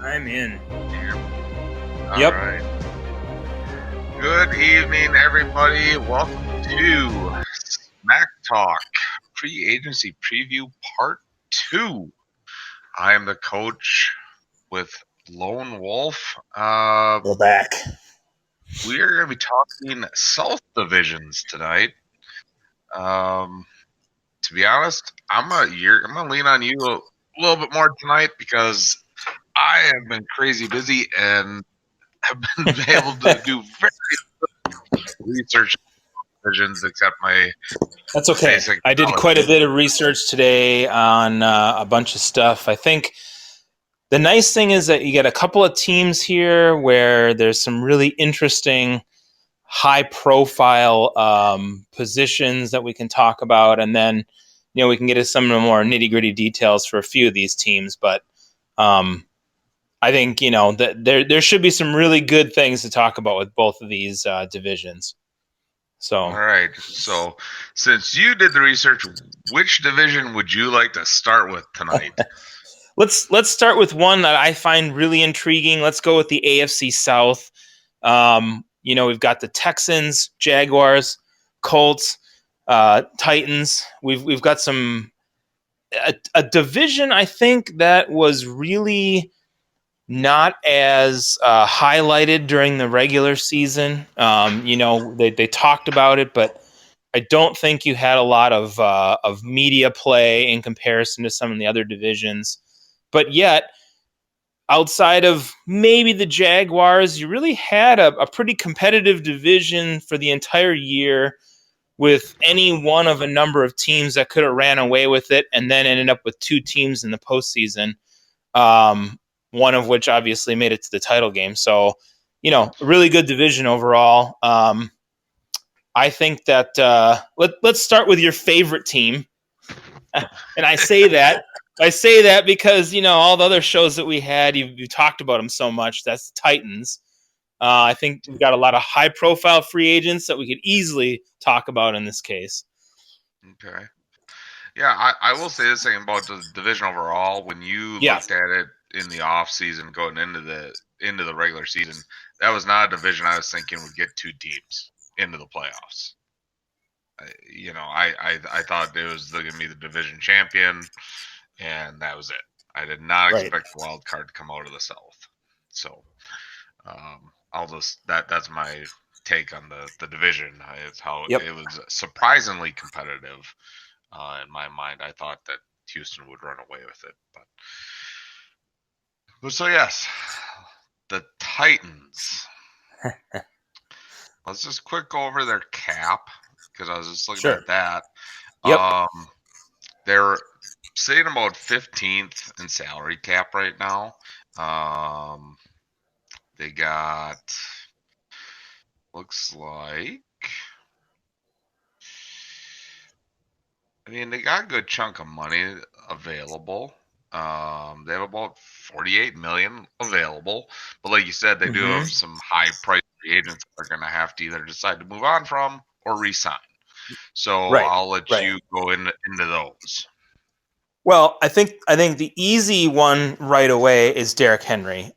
I'm in. All Yep. right. Good evening, everybody. Welcome to Smack Talk Free Agency Preview Part 2. I am the coach with Lone Wolf. We're back. We are going to be talking South Divisions tonight. To be honest, I'm going to lean on you a little bit more tonight because I have been crazy busy and have been able to do very research divisions except my That's okay. basic I did knowledge. quite a bit of research today on a bunch of stuff. I think the nice thing is that you get a couple of teams here where there's some really interesting, high profile positions that we can talk about. And then, we can get into some of the more nitty gritty details for a few of these teams. But I think, that there should be some really good things to talk about with both of these divisions. All So right. So, since you did the research, which division would you like to start with tonight? let's start with one that I find really intriguing. Let's go with the AFC South. We've got the Texans, Jaguars, Colts, Titans. We've got a division I think that was really not as highlighted during the regular season. They talked about it, but I don't think you had a lot of media play in comparison to some of the other divisions. But yet, outside of maybe the Jaguars, you really had a pretty competitive division for the entire year with any one of a number of teams that could have ran away with it and then ended up with two teams in the postseason, one of which obviously made it to the title game. So, a really good division overall. I think that let's start with your favorite team. And I say that because all the other shows that we had, you talked about them so much. That's the Titans. I think we've got a lot of high-profile free agents that we could easily talk about in this case. Okay. Yeah, I will say this thing about the division overall. When you Yeah, looked at it in the off season, going into the regular season, that was not a division I was thinking would get two teams into the playoffs. I thought it was going to be the division champion, and that was it. I did not right. expect the wild card to come out of the South. So, I'll just that's my take on the division. It's how Yep. it was surprisingly competitive. In my mind, I thought that Houston would run away with it, but so yes, the Titans. Let's just quick go over their cap because I was just looking Sure. at that. Yep. They're sitting about 15th in salary cap right now. They got looks like. I mean, they got a good chunk of money available. They have about 48 million available, but like you said, they do Mm-hmm. have some high price free agents that are going to have to either decide to move on from or resign. So Right. I'll let Right. you go into those. Well, I think the easy one right away is Derrick Henry.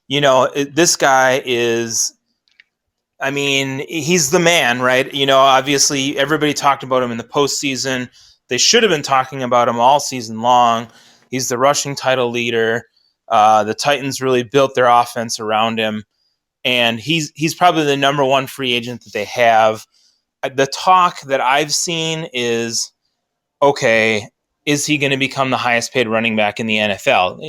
This guy is. I mean, he's the man, right? Obviously, everybody talked about him in the postseason. They should have been talking about him all season long. He's the rushing title leader. The Titans really built their offense around him, and he's probably the number one free agent that they have. The talk that I've seen is, okay, is he going to become the highest paid running back in the NFL?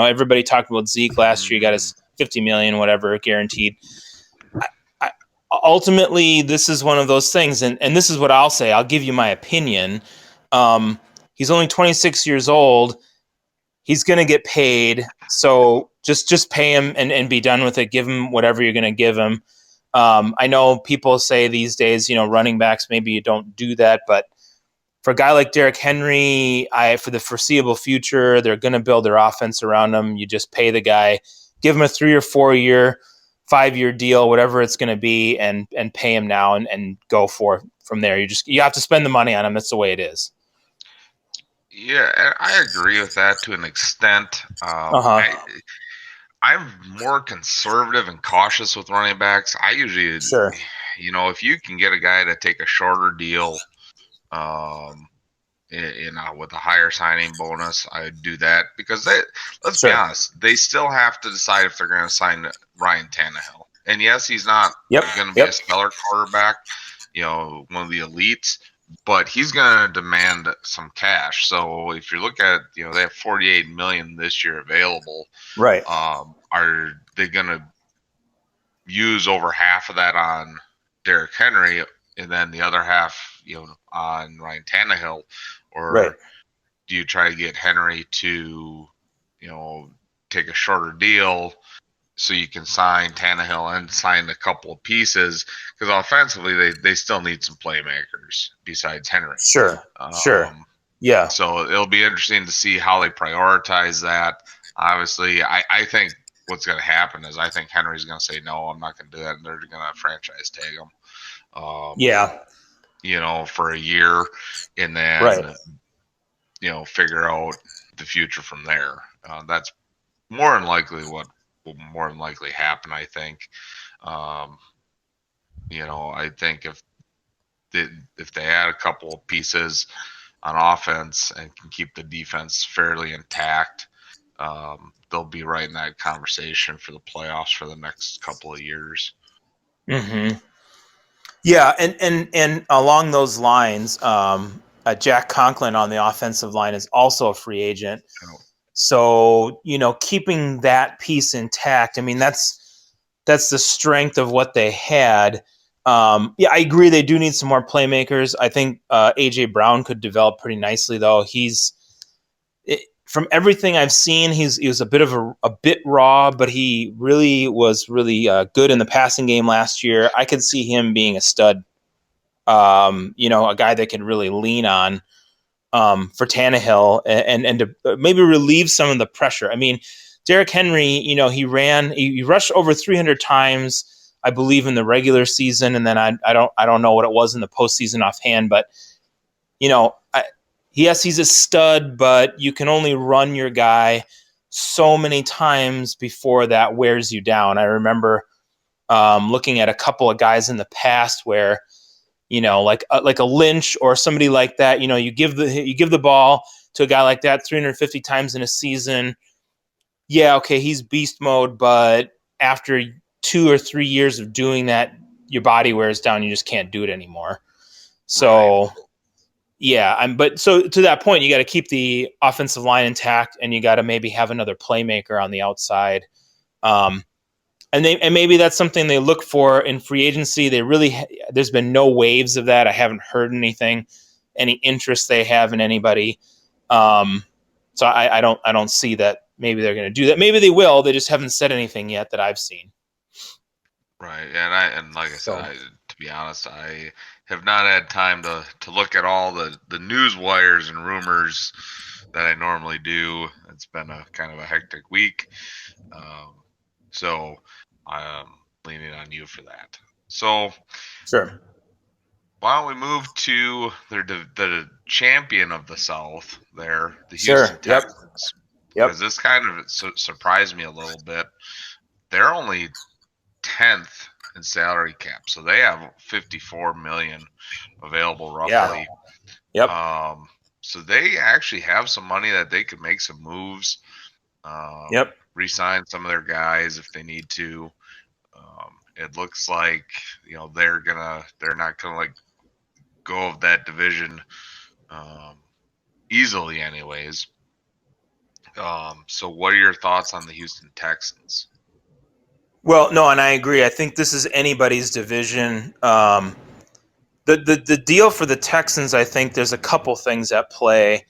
Everybody talked about Zeke last year. He got his 50 million, whatever, guaranteed. Ultimately, this is one of those things, and this is what I'll say. I'll give you my opinion. He's only 26 years old. He's going to get paid, so just pay him and be done with it. Give him whatever you're going to give him. I know people say these days, running backs, maybe you don't do that, but for a guy like Derrick Henry, for the foreseeable future, they're going to build their offense around him. You just pay the guy, give him a 3 or 4 year, 5-year deal, whatever it's going to be, and pay him now and go from there. You have to spend the money on him. That's the way it is. Yeah, I agree with that to an extent. Uh huh. I'm more conservative and cautious with running backs. I usually, Sure. if you can get a guy to take a shorter deal, with a higher signing bonus, I would do that because let's be Sure. honest, they still have to decide if they're going to sign Ryan Tannehill. And yes, he's not Yep. going to be Yep. a stellar quarterback, one of the elites, but he's going to demand some cash. So if you look at, they have 48 million this year available. Right. Are they going to use over half of that on Derrick Henry and then the other half, on Ryan Tannehill? Or Right. do you try to get Henry to, take a shorter deal so you can sign Tannehill and sign a couple of pieces? Because offensively, they still need some playmakers besides Henry. Sure. Sure. Yeah. So it'll be interesting to see how they prioritize that. Obviously, I think what's going to happen is I think Henry's going to say, no, I'm not going to do that. And they're going to franchise tag him. Yeah. For a year and then, Right. Figure out the future from there. That's more than likely what will more than likely happen, I think. I think if they add a couple of pieces on offense and can keep the defense fairly intact, they'll be right in that conversation for the playoffs for the next couple of years. Mm-hmm. Yeah, and along those lines, Jack Conklin on the offensive line is also a free agent. So, keeping that piece intact, I mean, that's the strength of what they had. Yeah, I agree. They do need some more playmakers. I think AJ Brown could develop pretty nicely, though. From everything I've seen, he was a bit of a bit raw, but he was really good in the passing game last year. I could see him being a stud. A guy that can really lean on for Tannehill and to maybe relieve some of the pressure. I mean, Derrick Henry, he rushed over 300 times, I believe, in the regular season, and then I don't know what it was in the postseason offhand, but yes, he's a stud, but you can only run your guy so many times before that wears you down. I remember looking at a couple of guys in the past where, like a Lynch or somebody like that, you give the ball to a guy like that 350 times in a season. Yeah, okay, he's beast mode, but after 2 or 3 years of doing that, your body wears down. You just can't do it anymore. So, right. Yeah, but so to that point, you got to keep the offensive line intact, and you got to maybe have another playmaker on the outside. And maybe that's something they look for in free agency. There's been no waves of that. I haven't heard any interest they have in anybody. So I don't see that. Maybe they're going to do that. Maybe they will. They just haven't said anything yet that I've seen. Right, and like I said, to be honest, I have not had time to look at all the news wires and rumors that I normally do. It's been a kind of a hectic week, so I'm leaning on you for that. So, sure. Why don't we move to the champion of the South there, the Houston Texans? Yep. Because this kind of surprised me a little bit. They're only 10th in salary cap, so they have 54 million available roughly. Yeah. Yep. So they actually have some money that they could make some moves. Yep. Re-sign some of their guys if they need to. It looks like they're not gonna like go of that division easily, anyways. So what are your thoughts on the Houston Texans? Well, no, and I agree. I think this is anybody's division. The deal for the Texans, I think there's a couple things at play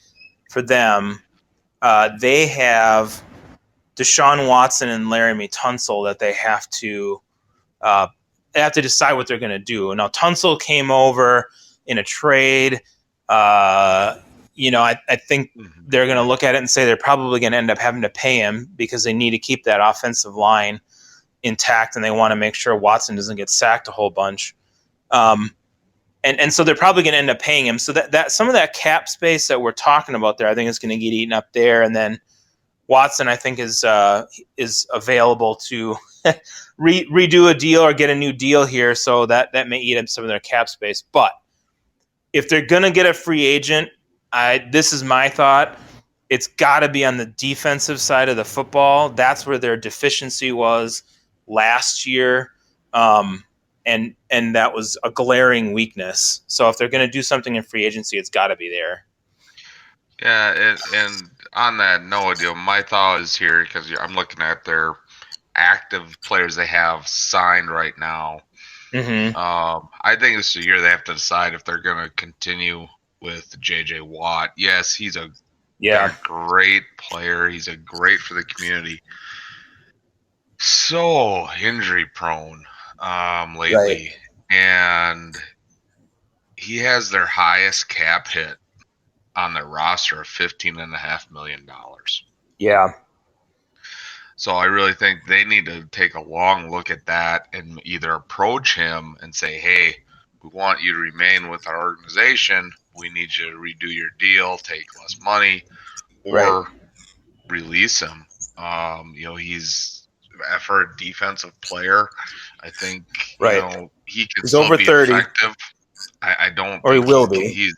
for them. They have Deshaun Watson and Laramie Tunsil that they have to decide what they're going to do. Now, Tunsil came over in a trade. I think they're going to look at it and say they're probably going to end up having to pay him because they need to keep that offensive line intact, and they want to make sure Watson doesn't get sacked a whole bunch. And so they're probably going to end up paying him. So that some of that cap space that we're talking about there, I think is going to get eaten up there. And then Watson, I think, is available to redo a deal or get a new deal here, so that may eat up some of their cap space. But if they're going to get a free agent, this is my thought. It's got to be on the defensive side of the football. That's where their deficiency was last year, and that was a glaring weakness. So if they're going to do something in free agency, it's got to be there. Yeah, and on that note, my thought is here because I'm looking at their active players they have signed right now. Mm-hmm. I think this is a year they have to decide if they're going to continue with J.J. Watt. Yes, he's a great player. He's a great for the community. So injury prone lately, Right. and he has their highest cap hit on their roster of $15.5 million. Yeah. So I really think they need to take a long look at that and either approach him and say, hey, we want you to remain with our organization. We need you to redo your deal, take less money, or release him. He's for a defensive player. I think he can still over be 30. effective. I don't. Or think he will be.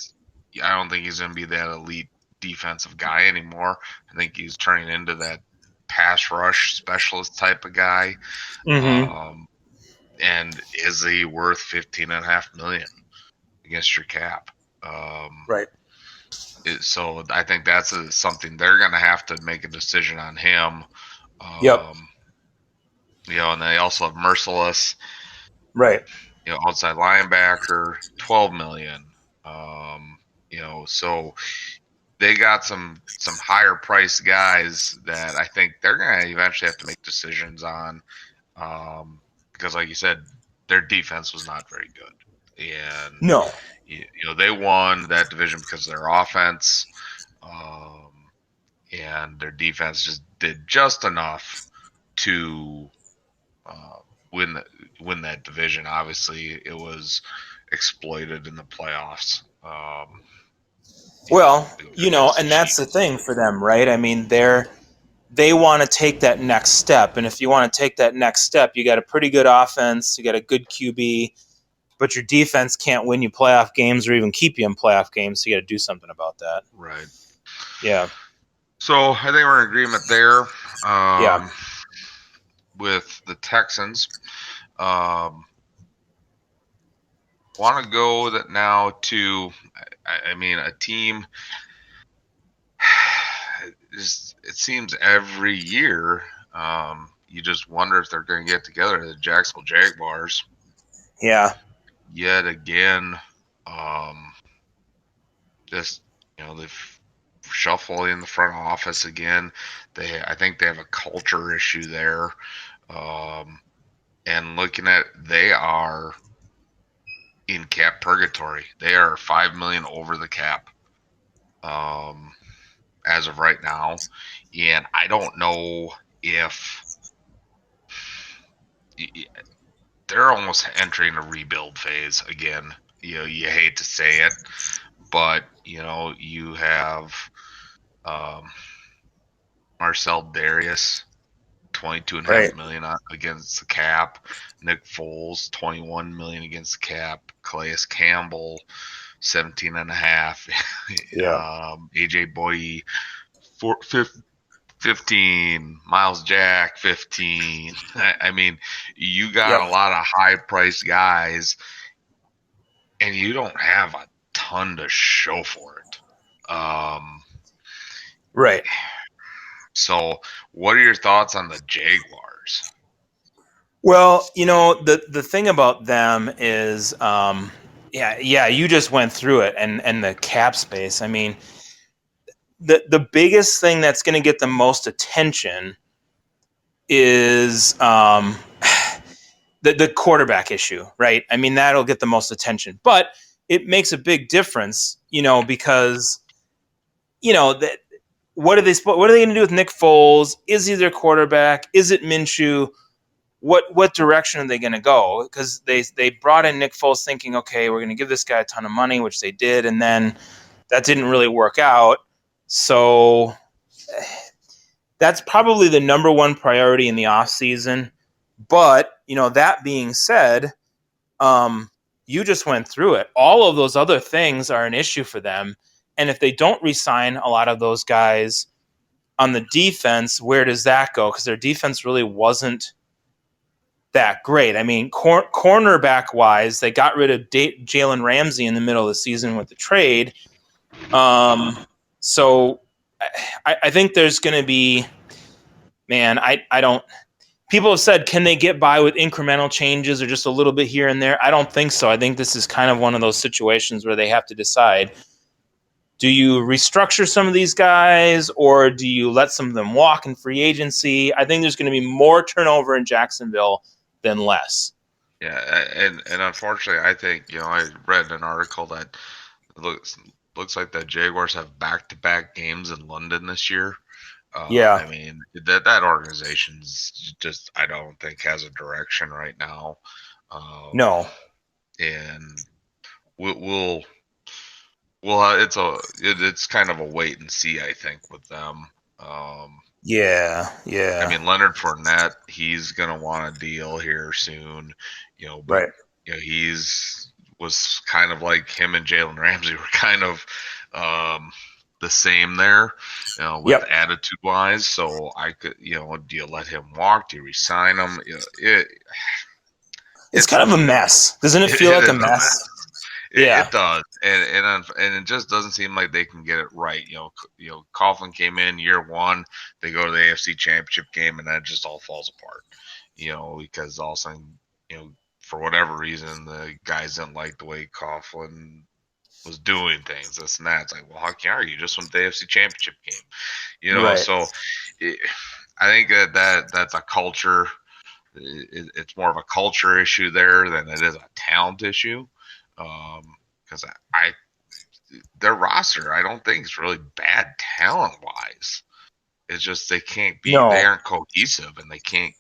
I don't think he's going to be that elite defensive guy anymore. I think he's turning into that pass rush specialist type of guy. Mm-hmm. And is he worth $15.5 million against your cap? Right. So I think that's something they're going to have to make a decision on him. Yep. And they also have Merciless. Right. Outside linebacker, $12 million. So they got some higher priced guys that I think they're going to eventually have to make decisions on, because like you said, their defense was not very good, and no, they won that division because of their offense, and their defense just did just enough to win that division. Obviously, it was exploited in the playoffs. And that's the thing for them, right? I mean, they want to take that next step, and if you want to take that next step, you got a pretty good offense, you got a good QB, but your defense can't win you playoff games or even keep you in playoff games, so you got to do something about that. Right. Yeah. So I think we're in agreement there. Yeah. With the Texans. Want to go that now to, a team. It seems every year, you just wonder if they're going to get together. The Jacksonville Jaguars. Yeah. Yet again, they've shuffled in the front office again. I think they have a culture issue there. And looking at, they are in cap purgatory. They are $5 million over the cap, as of right now, and I don't know if they're almost entering a rebuild phase again. You hate to say it, but you have Marcel Darius, $22.5 million against the cap. Nick Foles, $21 million against the cap. Calais Campbell, $17.5 million. AJ Boye, 15. Miles Jack, 15. I mean, you got a lot of high-priced guys, and you don't have a ton to show for it. Right. So, what are your thoughts on the Jaguars? Well, the thing about them is, you just went through it, and the cap space. I mean, the biggest thing that's going to get the most attention is the quarterback issue, right? I mean, that'll get the most attention, but it makes a big difference, because that. What are they going to do with Nick Foles? Is he their quarterback? Is it Minshew? What direction are they going to go? Because they brought in Nick Foles thinking, okay, we're going to give this guy a ton of money, which they did, and then that didn't really work out. So that's probably the number one priority in the offseason. But, that being said, you just went through it. All of those other things are an issue for them. And if they don't re-sign a lot of those guys on the defense, where does that go? Because their defense really wasn't that great. I mean, cornerback wise, they got rid of Jalen Ramsey in the middle of the season with the trade. So I think there's going to be, man, I don't. People have said, can they get by with incremental changes or just a little bit here and there? I don't think so. I think this is kind of one of those situations where they have to decide, do you restructure some of these guys or do you let some of them walk in free agency? I think there's going to be more turnover in Jacksonville than less. Yeah, and unfortunately, I think I read an article that looks like the Jaguars have back-to-back games in London this year. Yeah. I mean that organization's just, I don't think, has a direction right now. No. And we'll it's kind of a wait and see, I think, with them. Yeah. I mean, Leonard Fournette, he's gonna want a deal here soon, but Right. he's was kind of like him and Jalen Ramsey were kind of the same there, with attitude wise. So I could, do you let him walk? Do you resign him? It's kind of a mess. Doesn't it feel like a mess? It does, and it just doesn't seem like they can get it right. Coughlin came in year one. They go to the AFC Championship game, and that just all falls apart. Because all of a sudden, for whatever reason, the guys didn't like the way Coughlin was doing things, this and that. It's like, well, how are you? Just won the AFC Championship game, Right. So I think that's a culture. It's more of a culture issue there than it is a talent issue. Because their roster, I don't think is really bad talent wise. It's just they can't be, they aren't cohesive, and they can't,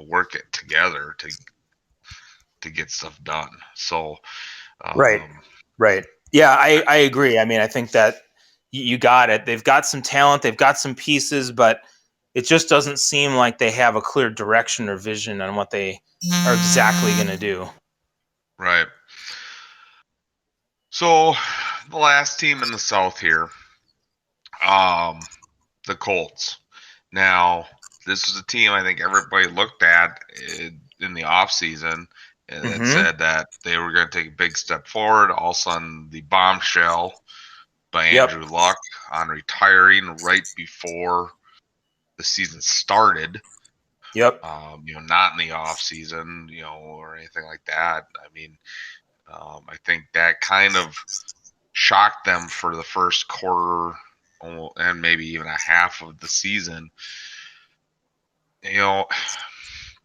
work it together to get stuff done. So, right. Yeah, I agree. I mean, I think that you got it. They've got some talent, they've got some pieces, but it just doesn't seem like they have a clear direction or vision on what they are exactly going to do. Right. So the last team in the South here, the Colts. Now, this is a team I think everybody looked at in the offseason and said that they were going to take a big step forward. All of a sudden, the bombshell by Andrew Luck on retiring right before the season started. Yep. Not in the off season, or anything like that. I mean, I think that kind of shocked them for the first quarter and maybe even a half of the season.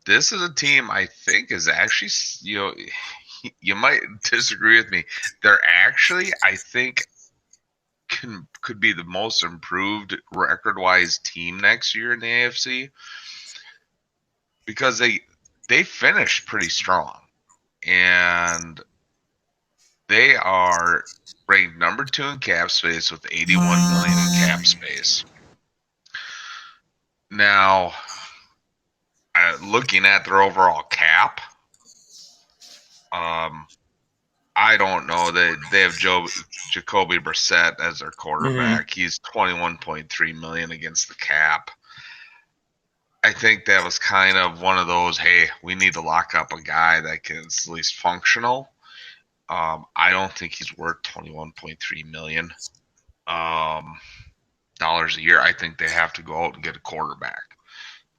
This is a team I think is actually, you might disagree with me. They're actually, I think, could be the most improved record-wise team next year in the AFC, because they finished pretty strong, and they are ranked number 2 in cap space with 81 million in cap space. Now, looking at their overall cap, I don't know. They have Jacoby Brissett as their quarterback. He's 21.3 million against the cap. I think that was kind of one of those, hey, we need to lock up a guy that is at least functional. I don't think he's worth $21.3 million dollars a year. I think they have to go out and get a quarterback.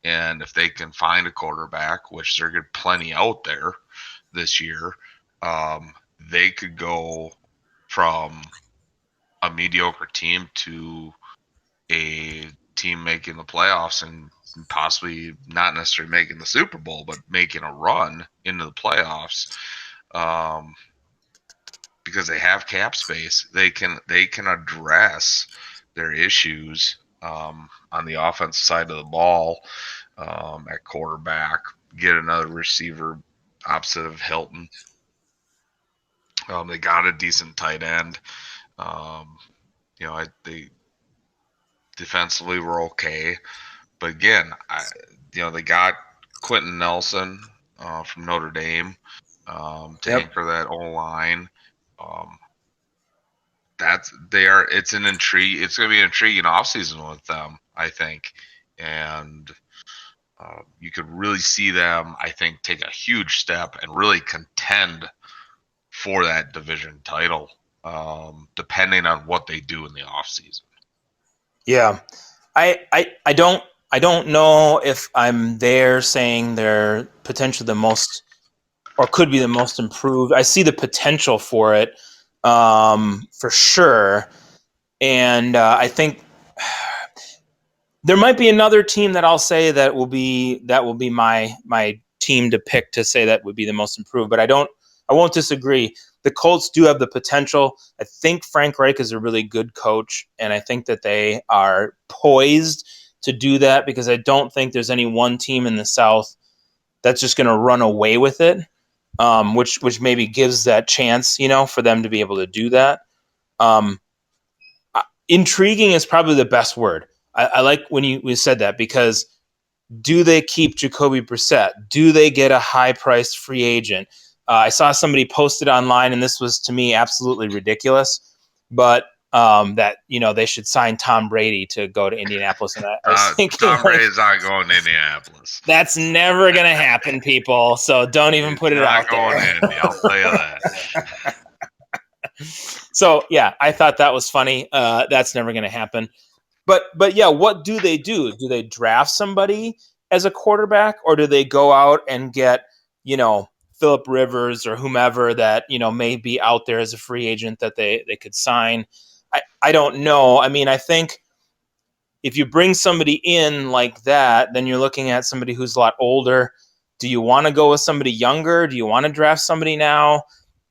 And if they can find a quarterback, which there are plenty out there this year, they could go from a mediocre team to a team making the playoffs and possibly not necessarily making the Super Bowl, but making a run into the playoffs. Because they have cap space, they can address their issues on the offensive side of the ball, at quarterback, get another receiver opposite of Hilton. They got a decent tight end. defensively were okay. But again, they got Quentin Nelson from Notre Dame to Yep. anchor that O line. Um, it's an intrigue. It's going to be an intriguing offseason with them, I think, and you could really see them, I think, take a huge step and really contend for that division title, depending on what they do in the offseason. Yeah. I don't know if I'm there saying they're potentially the most or could be the most improved. I see the potential for it, for sure. And I think there might be another team that I'll say that will be my team to pick to say that would be the most improved. But I won't disagree. The Colts do have the potential. I think Frank Reich is a really good coach, and I think that they are poised to do that because I don't think there's any one team in the South that's just going to run away with it, which maybe gives that chance, for them to be able to do that. Um, Intriguing is probably the best word. I like when you said that because do they keep Jacoby Brissett? Do they get a high-priced free agent? I saw somebody posted online, and this was to me absolutely ridiculous, but that they should sign Tom Brady to go to Indianapolis, and I was thinking, Tom Brady's not going to Indianapolis. That's never going to happen, people. So don't even put it out there. Not going to Indy, I'll tell you that. So yeah, I thought that was funny. That's never going to happen. But yeah, what do they do? Do they draft somebody as a quarterback, or do they go out and get Phillip Rivers or whomever that may be out there as a free agent that they could sign? I don't know. I mean, I think if you bring somebody in like that, then you're looking at somebody who's a lot older. Do you want to go with somebody younger? Do you want to draft somebody now?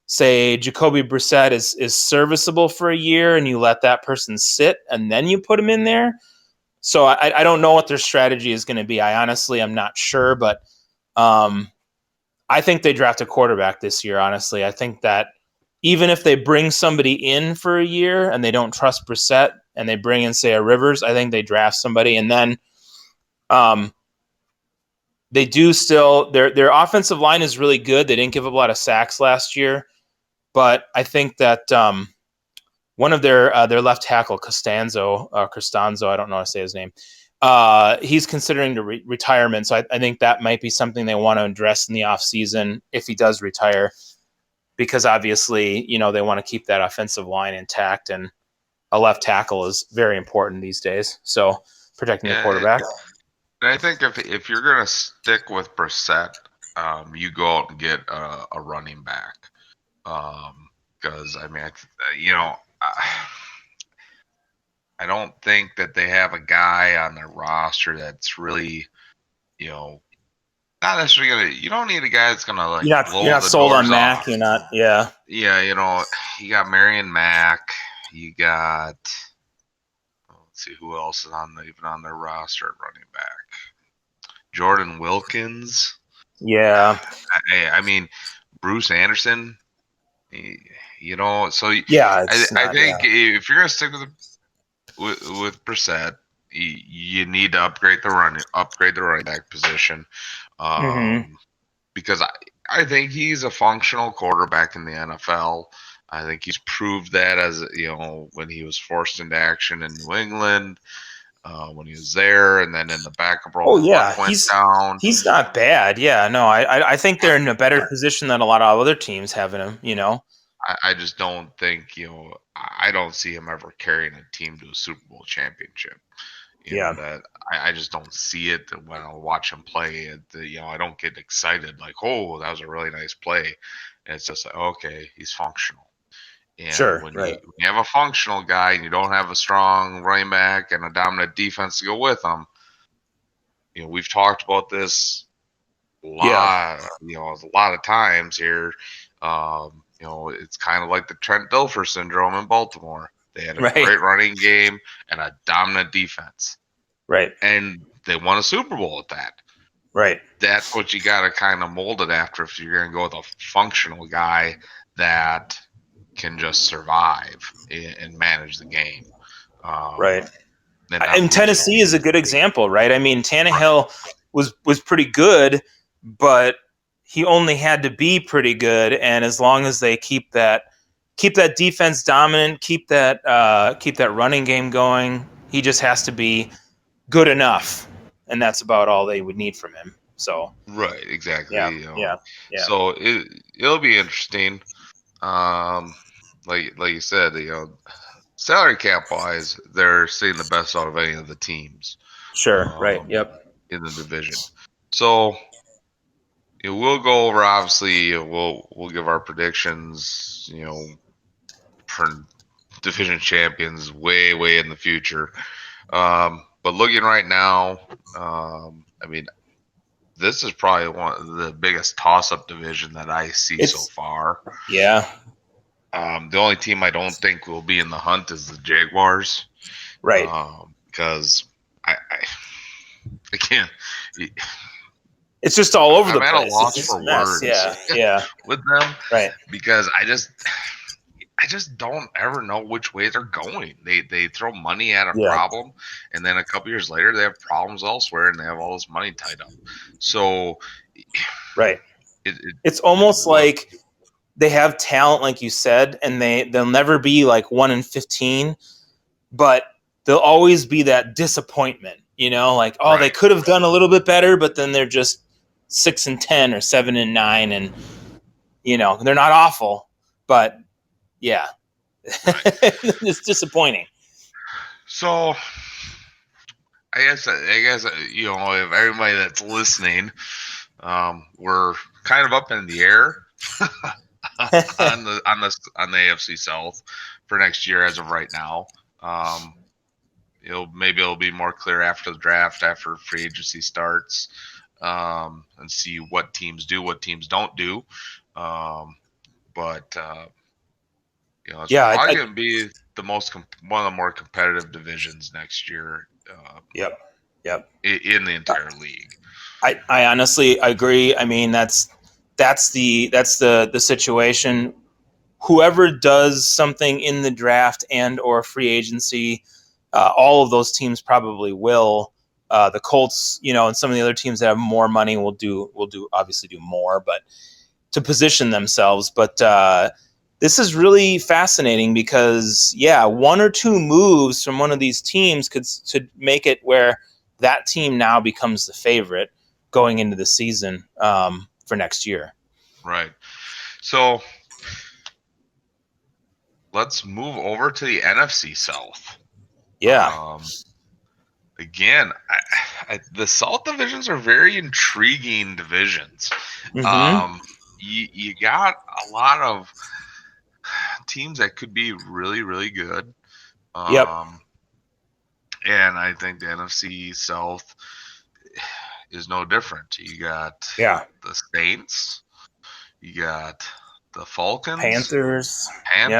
Say Jacoby Brissett is serviceable for a year and you let that person sit and then you put him in there. So I don't know what their strategy is going to be. I honestly am not sure, but I think they draft a quarterback this year, honestly. I think that even if they bring somebody in for a year and they don't trust Brissett and they bring in, say, a Rivers, I think they draft somebody. And then they do still – their offensive line is really good. They didn't give up a lot of sacks last year. But I think that one of their left tackle, Costanzo, I don't know how to say his name, he's considering retirement. So I think that might be something they want to address in the offseason if he does retire, because obviously, they want to keep that offensive line intact, and a left tackle is very important these days. So protecting the quarterback. I think if you're going to stick with Brissett, you go out and get a running back. Because I mean, I don't think that they have a guy on their roster that's really, not necessarily gonna. You don't need a guy that's gonna like. You're not sold on Mac. You're not. Yeah. Yeah, you got Marion Mack. You got. Let's see who else is even on their roster at running back. Jordan Wilkins. Yeah. I mean, Bruce Anderson. So yeah, I think if you're gonna stick with Brissett, you need to upgrade the running back position, because I think he's a functional quarterback in the NFL. I think he's proved that as when he was forced into action in New England. When he was there, and then in the backup role, he's down. He's not bad. Yeah, no, I think they're in a better position than a lot of other teams having him. I just don't think I don't see him ever carrying a team to a Super Bowl championship. That I just don't see it when I watch him play. I don't get excited like, oh, that was a really nice play. And it's just like, okay, he's functional. And when you have a functional guy and you don't have a strong running back and a dominant defense to go with him, we've talked about this a lot of times here. It's kind of like the Trent Dilfer syndrome in Baltimore. They had a great running game and a dominant defense. Right. And they won a Super Bowl at that. Right. That's what you got to kind of mold it after if you're going to go with a functional guy that can just survive and manage the game. Right. And Tennessee is a good example, right? I mean, Tannehill was pretty good, but he only had to be pretty good. And as long as they keep that defense dominant, keep that running game going, he just has to be good enough, and that's about all they would need from him. So right, exactly. yeah. So it'll be interesting. Like you said, salary cap wise, they're seeing the best out of any of the teams. Sure. Right. Yep. In the division. So we'll go over. Obviously, we'll give our predictions. For division champions way in the future. But looking right now, I mean, this is probably one of the biggest toss-up division that I see so far. Yeah. The only team I don't think will be in the hunt is the Jaguars. Right. Because I can't. It's just all over the place. I'm at a loss for words. Yeah. With them. Right. Because I just don't ever know which way they're going. They throw money at a problem, and then a couple years later they have problems elsewhere, and they have all this money tied up. So, right, it's almost like they have talent, like you said, and they'll never be like 1-15, but there'll always be that disappointment. Like they could have done a little bit better, but then they're just 6-10 or 7-9, and they're not awful, but. Yeah, it's disappointing. So, I guess if everybody that's listening, we're kind of up in the air on the AFC South for next year as of right now. Maybe it'll be more clear after the draft, after free agency starts, and see what teams do, what teams don't do. But. It's probably going to be one of the more competitive divisions next year. Yep. In the entire league. I honestly agree. I mean, that's the situation. Whoever does something in the draft and or free agency, all of those teams probably will. The Colts, and some of the other teams that have more money will obviously do more, but to position themselves. But this is really fascinating because, one or two moves from one of these teams could make it where that team now becomes the favorite going into the season for next year. Right. So let's move over to the NFC South. Yeah. Again, the South divisions are very intriguing divisions. Mm-hmm. You got a lot of teams that could be really, really good. Yep. And I think the NFC South is no different. You got the Saints, you got the Falcons, Panthers, and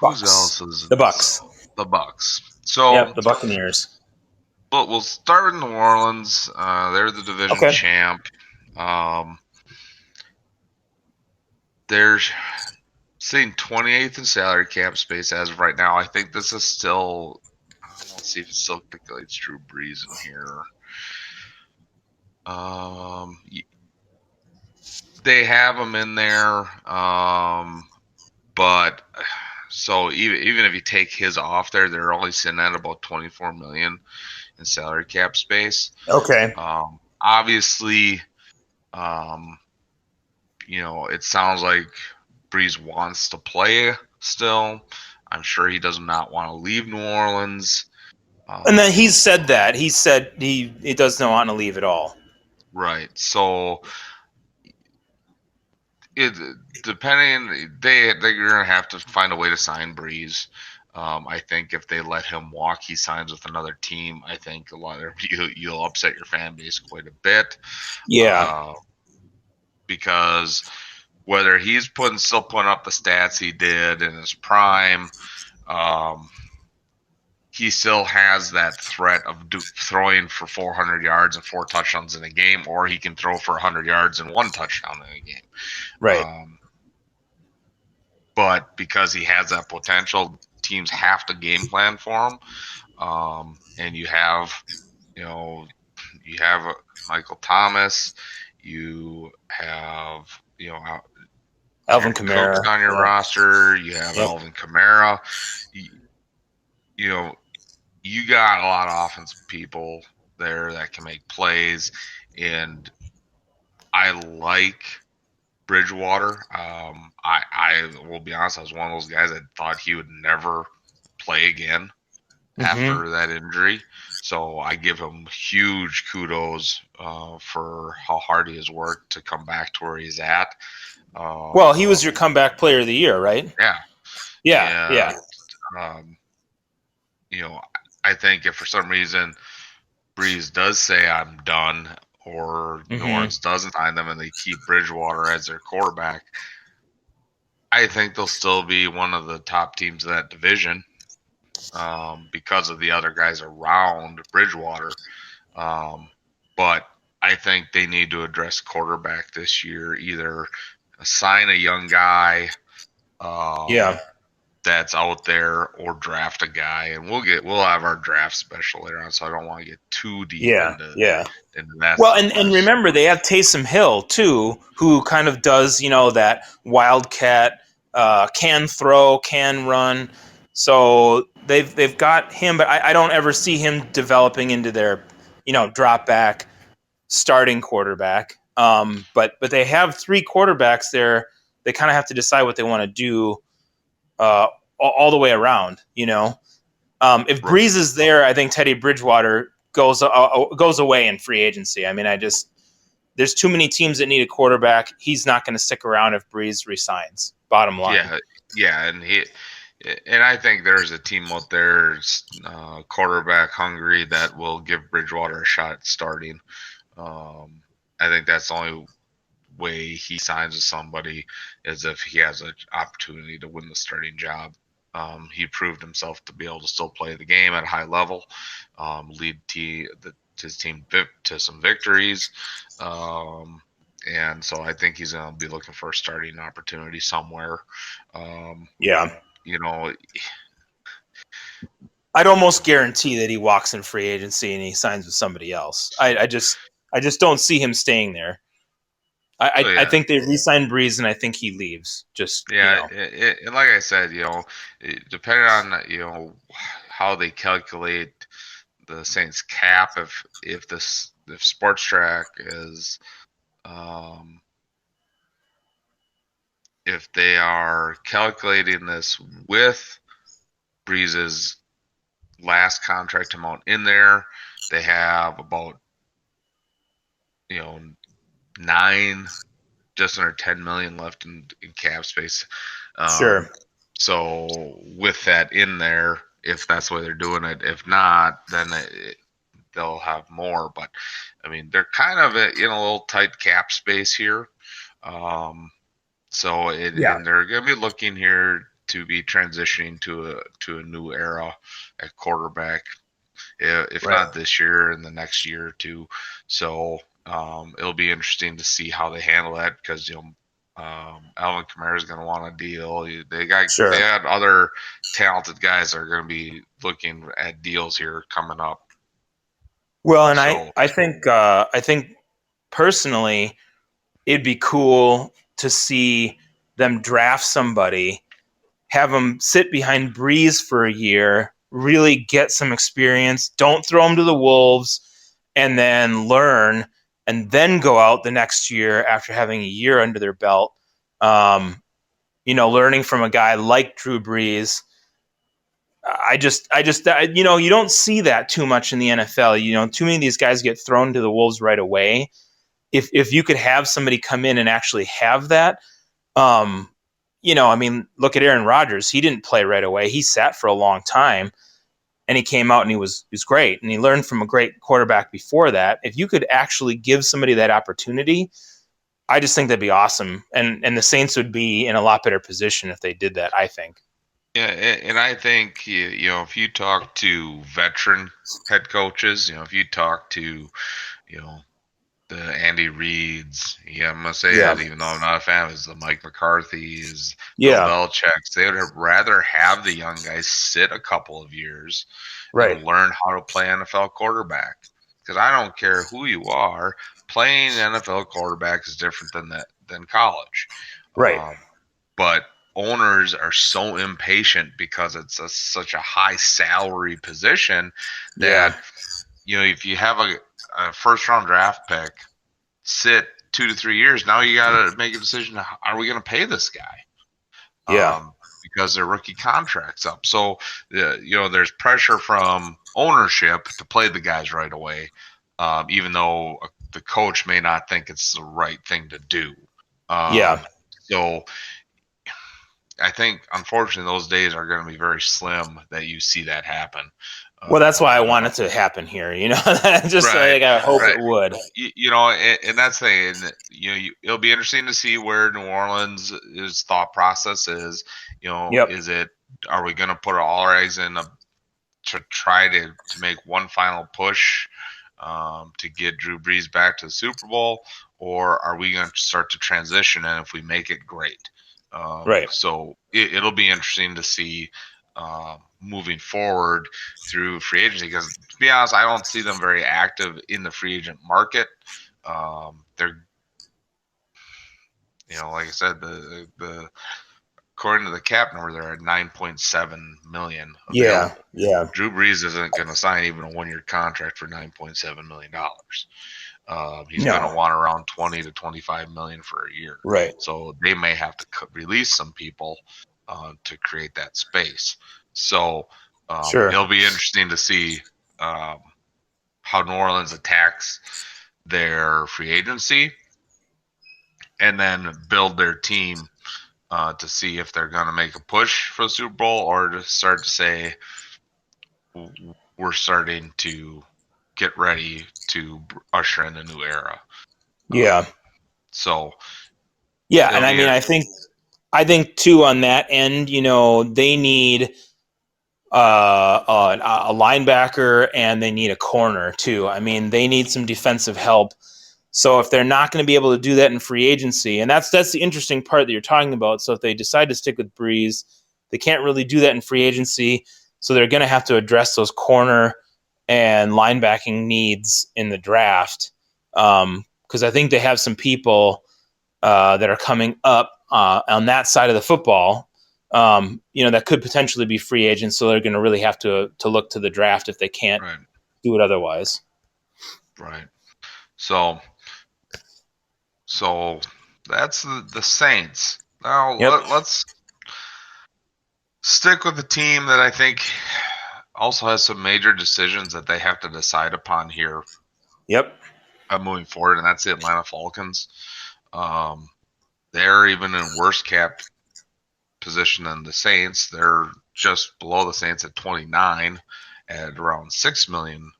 Bucks. Who else is the Bucks? The Bucks. So the Buccaneers. But we'll start with New Orleans. They're the division champ. They're sitting 28th in salary cap space as of right now. I think this is still. Let's see if it still calculates Drew Brees in here. They have him in there, but so even if you take his off there, they're only sitting at about $24 million in salary cap space. Okay. Obviously, it sounds like Brees wants to play still. I'm sure he does not want to leave New Orleans. And then he said that. He said he does not want to leave at all. Right. So depending, they're gonna have to find a way to sign Brees. I think if they let him walk, he signs with another team. I think a lot of you'll upset your fan base quite a bit. Yeah. Because whether he's still putting up the stats he did in his prime, he still has that threat of throwing for 400 yards and 4 touchdowns in a game, or he can throw for 100 yards and 1 touchdown in a game. Right. But because he has that potential, teams have to game plan for him. And you have Michael Thomas, you have Alvin Jared Cook's Kamara on your roster, you have Alvin Kamara. You got a lot of offensive people there that can make plays, and I like Bridgewater. I will be honest, I was one of those guys that thought he would never play again after that injury. So I give him huge kudos for how hard he has worked to come back to where he's at. Well, he was your comeback player of the year, right? Yeah. And, I think if for some reason Breeze does say I'm done, or New Orleans doesn't sign them and they keep Bridgewater as their quarterback, I think they'll still be one of the top teams in that division because of the other guys around Bridgewater. But I think they need to address quarterback this year, either sign a young guy that's out there or draft a guy. And we'll have our draft special later on, so I don't want to get too deep into that. Well, and remember, they have Taysom Hill, too, who kind of does, that wildcat, can throw, can run. So they've got him, but I don't ever see him developing into their, drop back starting quarterback. But they have three quarterbacks there. They kind of have to decide what they want to do all the way around, If Breeze is there, I think Teddy Bridgewater goes away in free agency. I mean, there's too many teams that need a quarterback. He's not going to stick around if Breeze resigns. Bottom line. Yeah, and I think there's a team out there, quarterback hungry, that will give Bridgewater a shot at starting. I think that's the only way he signs with somebody is if he has an opportunity to win the starting job. He proved himself to be able to still play the game at a high level, lead his team to some victories. And so I think he's going to be looking for a starting opportunity somewhere. I'd almost guarantee that he walks in free agency and he signs with somebody else. I just don't see him staying there. I think they re-signed Breeze, and I think he leaves. And like I said, depending on how they calculate the Saints cap, if Sports Track is if they are calculating this with Breeze's last contract amount in there, they have about just under 10 million left in cap space. Sure. So with that in there, if that's the way they're doing it, if not, then they'll have more. But I mean, they're kind of in a little tight cap space here. And they're going to be looking here to be transitioning to a new era at quarterback, if not this year, in the next year or two. So it'll be interesting to see how they handle that, because Alvin Kamara is going to want a deal. They had other talented guys that are going to be looking at deals here coming up. Well, and I think personally, it'd be cool to see them draft somebody, have them sit behind Breeze for a year, really get some experience. Don't throw them to the wolves, and then learn, and then go out the next year after having a year under their belt. Learning from a guy like Drew Brees. I just you don't see that too much in the NFL. Too many of these guys get thrown to the wolves right away. If you could have somebody come in and actually have that, look at Aaron Rodgers. He didn't play right away. He sat for a long time, and he came out and he was great. And he learned from a great quarterback before that. If you could actually give somebody that opportunity, I just think that'd be awesome. And the Saints would be in a lot better position if they did that, I think. Yeah, and I think, if you talk to veteran head coaches, if you talk to, the Andy Reeds. Yeah, I'm gonna say Yeah. it, even though I'm not a fan. Is the Mike McCarthy's, Bill Yeah. Belichick's? They would rather have the young guys sit a couple of years Right. and learn how to play NFL quarterback. Because I don't care who you are, playing NFL quarterback is different than college. Right. But owners are so impatient because it's such a high salary position Yeah. that if you have a first round draft pick sit 2 to 3 years, now you got to make a decision: are we going to pay this guy? Yeah. Because their rookie contract's up. So there's pressure from ownership to play the guys right away, even though the coach may not think it's the right thing to do. Yeah. So I think, unfortunately, those days are going to be very slim that you see that happen. Well, that's why I want it to happen here. Just Right, like I hope right. it would. And that's the thing. And, it'll be interesting to see where New Orleans' thought process is. Yep. Are we going to put all our eggs in to try to make one final push to get Drew Brees back to the Super Bowl, or are we going to start to transition? And if we make it, great. Right. So it'll be interesting to see moving forward through free agency, because, to be honest, I don't see them very active in the free agent market. They're, like I said, the according to the cap number, they're at 9.7 million Yeah. available. Yeah. Drew Brees isn't going to sign even a 1-year contract for $9.7 million. He's going to want around 20 to 25 million for a year. Right. So they may have to release some people to create that space. So Sure. it'll be interesting to see how New Orleans attacks their free agency and then build their team to see if they're going to make a push for the Super Bowl, or to start to say, we're starting to get ready to usher in a new era. Yeah. Yeah, and I mean, I think too on that end, they need a linebacker and they need a corner too. I mean, they need some defensive help. So if they're not going to be able to do that in free agency, and that's the interesting part that you're talking about. So if they decide to stick with Brees, they can't really do that in free agency. So they're going to have to address those corner and linebacking needs in the draft. Because I think they have some people that are coming up on that side of the football, that could potentially be free agents. So they're going to really have to look to the draft if they can't do it otherwise. Right. So that's the Saints. Now let's stick with the team that I think also has some major decisions that they have to decide upon here. Yep. Moving forward, and that's the Atlanta Falcons. They're even in worse cap position than the Saints. They're just below the Saints at 29, at around 6 million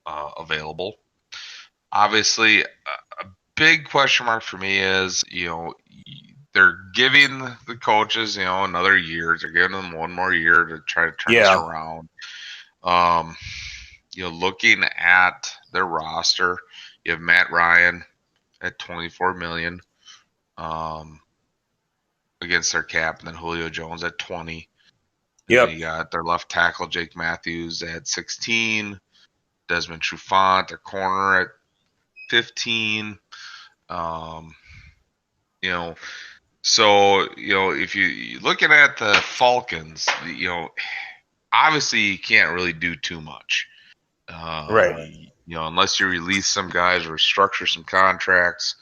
available. Obviously, a big question mark for me is, they're giving the coaches, another year. They're giving them one more year to try to turn this around. Looking at their roster, you have Matt Ryan at 24 million against their cap, and then Julio Jones at 20. Yep. You got their left tackle Jake Matthews at 16, Desmond Trufant, their corner at 15. So if you're looking at the Falcons, obviously you can't really do too much, right? Unless you release some guys or restructure some contracts.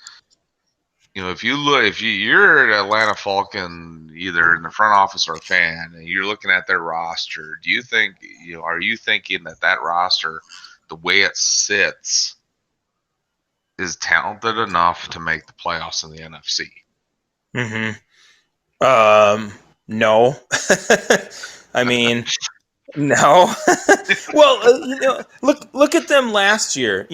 If you're an Atlanta Falcon, either in the front office or a fan, and you're looking at their roster, do you think, are you thinking that roster, the way it sits, is talented enough to make the playoffs in the NFC? No. I mean, no. Well, look at them last year.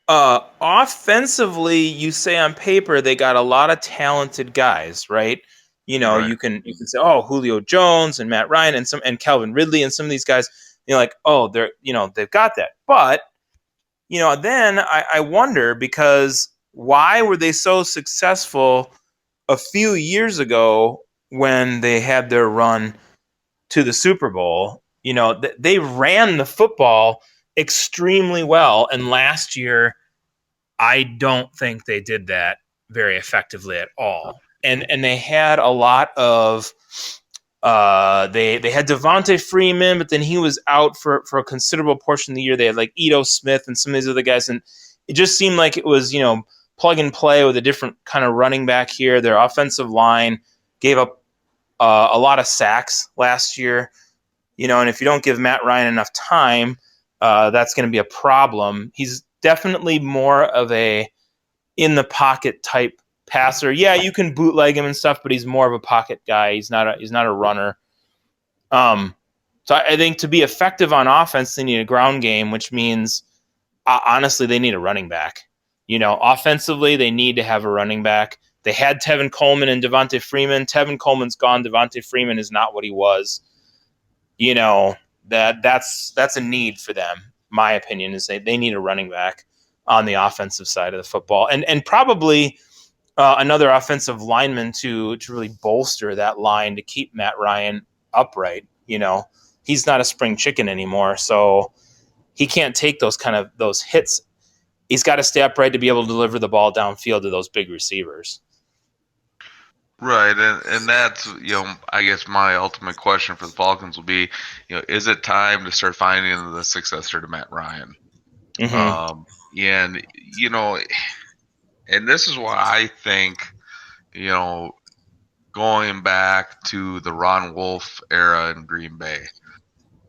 Offensively, you say on paper they got a lot of talented guys, right? Right. You can say, oh, Julio Jones and Matt Ryan and Calvin Ridley and some of these guys. Like, oh, they've got that. But then I wonder, because why were they so successful a few years ago when they had their run to the Super Bowl? They ran the football extremely well, and last year I don't think they did that very effectively at all. And they had a lot of they had Devontae Freeman, but then he was out for a considerable portion of the year. They had like Ito Smith and some of these other guys, and it just seemed like it was plug and play with a different kind of running back here. Their offensive line gave up a lot of sacks last year, and if you don't give Matt Ryan enough time, that's going to be a problem. He's definitely more of a in the pocket type passer. Yeah, you can bootleg him and stuff, but he's more of a pocket guy. He's not a runner. So I think to be effective on offense, they need a ground game, which means honestly they need a running back. Offensively they need to have a running back. They had Tevin Coleman and Devontae Freeman. Tevin Coleman's gone. Devontae Freeman is not what he was. That's a need for them. My opinion is they need a running back on the offensive side of the football, and probably another offensive lineman to really bolster that line to keep Matt Ryan upright. He's not a spring chicken anymore, so he can't take those hits. He's got to stay upright to be able to deliver the ball downfield to those big receivers. Right, and that's I guess my ultimate question for the Falcons will be, is it time to start finding the successor to Matt Ryan? Mm-hmm. And this is why I think, going back to the Ron Wolf era in Green Bay,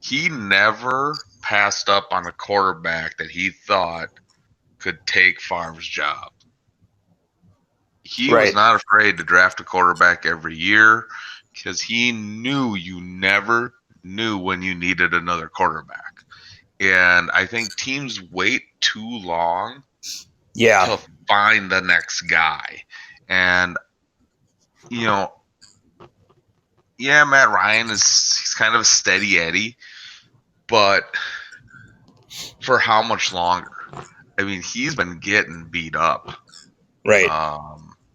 he never passed up on a quarterback that he thought could take Favre's job. He was not afraid to draft a quarterback every year because he knew you never knew when you needed another quarterback. And I think teams wait too long to find the next guy. And, Matt Ryan he's kind of a steady Eddie, but for how much longer? I mean, he's been getting beat up. Right.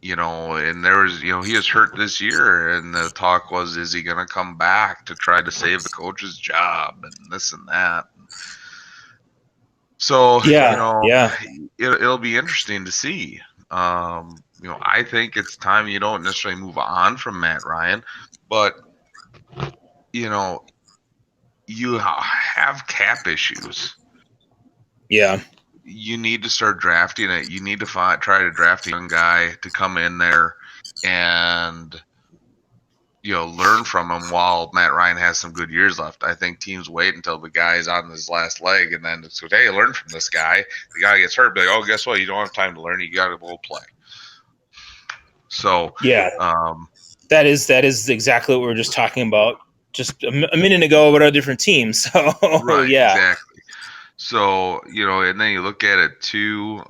And there was, he was hurt this year, and the talk was, is he going to come back to try to save the coach's job and this and that? So, it'll be interesting to see. I think it's time you don't necessarily move on from Matt Ryan, but, you have cap issues. Yeah. You need to start drafting it. You need to try to draft a young guy to come in there and learn from him while Matt Ryan has some good years left. I think teams wait until the guy's on his last leg and then it's hey, learn from this guy. The guy gets hurt, but like, oh, guess what? You don't have time to learn. You got to go play. So that is exactly what we were just talking about just a minute ago about our different teams. So right, exactly. So, and then you look at it too,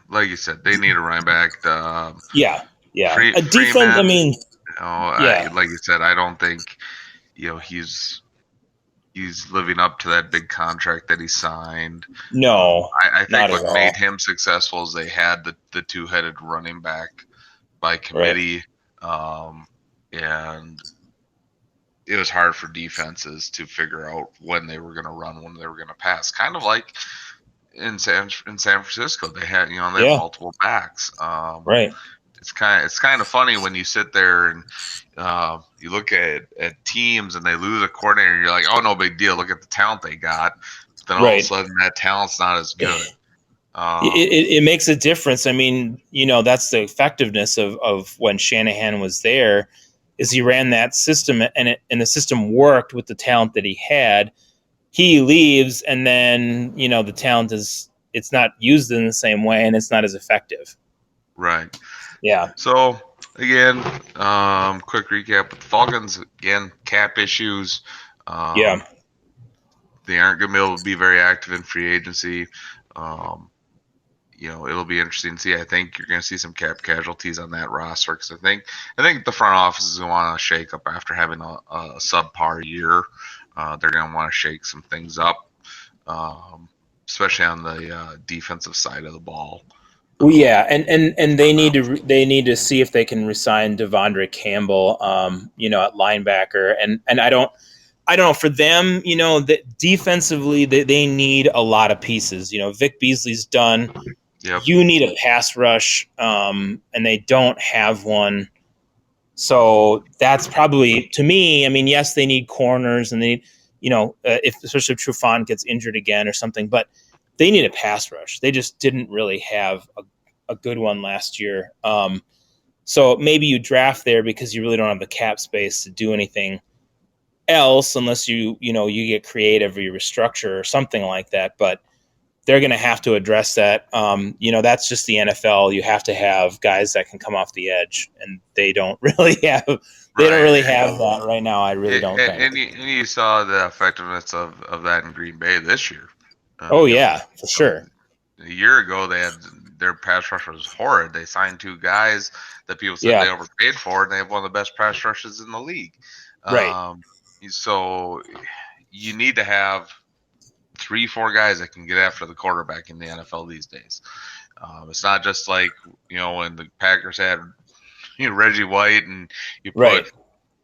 like you said, they need a running back. A defense, I mean, like you said, I don't think, he's living up to that big contract that he signed. No, I think what made him successful is they had the two-headed running back by committee, and it was hard for defenses to figure out when they were going to run, when they were going to pass. Kind of like in San Francisco, they had multiple backs. It's kind of funny when you sit there and you look at teams and they lose a coordinator, and you're like, oh, no big deal. Look at the talent they got. Then all of a sudden, that talent's not as good. It makes a difference. I mean, that's the effectiveness of when Shanahan was there. Is he ran that system and the system worked with the talent that he had. He leaves, and then the talent it's not used in the same way, and it's not as effective. Right. Yeah. So again, quick recap with the Falcons. Again, cap issues. They aren't going to be able to be very active in free agency. it'll be interesting to see. I think you're going to see some cap casualties on that roster because I think the front office is going to want to shake up after having a subpar year. They're going to want to shake some things up, especially on the defensive side of the ball. Well, yeah, and they need to see if they can resign Devondre Campbell, at linebacker, and I don't know for them, that defensively they need a lot of pieces. Vic Beasley's done. Yep. You need a pass rush, and they don't have one. So that's probably, to me, I mean, yes, they need corners and they need, if especially if Trufant gets injured again or something, but they need a pass rush. They just didn't really have a good one last year. So maybe you draft there because you really don't have the cap space to do anything else unless you get creative or you restructure or something like that. But they're going to have to address that. That's just the NFL. You have to have guys that can come off the edge, and they don't really have. They don't really have that right now. I really don't think. And you saw the effectiveness of that in Green Bay this year. Oh yeah, for sure. A year ago, they had their pass rush was horrid. They signed 2 guys that people said they overpaid for, and they have one of the best pass rushes in the league. Right. So you need to have 3-4 guys that can get after the quarterback in the NFL these days. It's not just like when the Packers had Reggie White and you put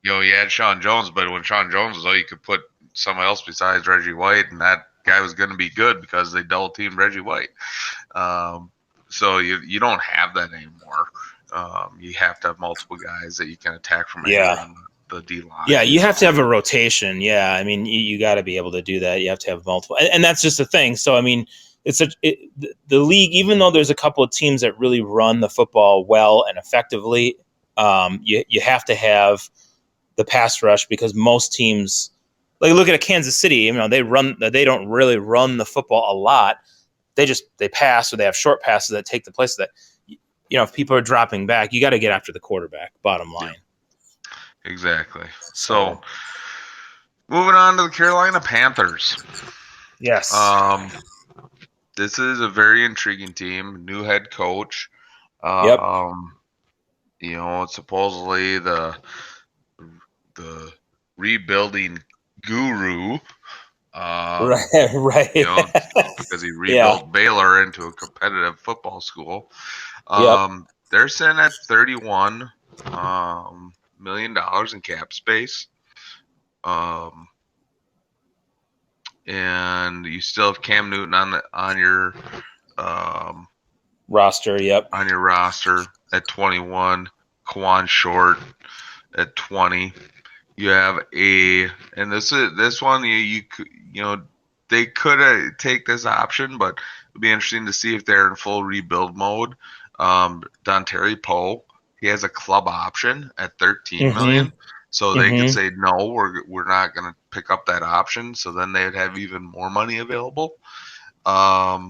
you had Sean Jones, but when Sean Jones was out, you could put someone else besides Reggie White, and that guy was going to be good because they double teamed Reggie White. So you don't have that anymore. You have to have multiple guys that you can attack from anywhere on the D line. Yeah, you have to have a rotation. Yeah, I mean, you got to be able to do that. You have to have multiple, and that's just the thing. So I mean, the league, even though there's a couple of teams that really run the football well and effectively, you have to have the pass rush because most teams, like look at a Kansas City, they don't really run the football a lot. They pass, or they have short passes that take the place of that. If people are dropping back, you got to get after the quarterback. Bottom line. Yeah, exactly. So moving on to the Carolina Panthers. Yes. This is a very intriguing team. New head coach. Yep. Supposedly the rebuilding guru. Right. Because he rebuilt Baylor into a competitive football school. They're sitting at $31 million in cap space. And you still have Cam Newton on your roster. Yep. On your roster at 21, Kawan Short at 20. You have and this one they could take this option, but it'd be interesting to see if they're in full rebuild mode. Dontari Poe, he has a club option at $13 million. So they could say, no, we're not going to pick up that option. So then they'd have even more money available. But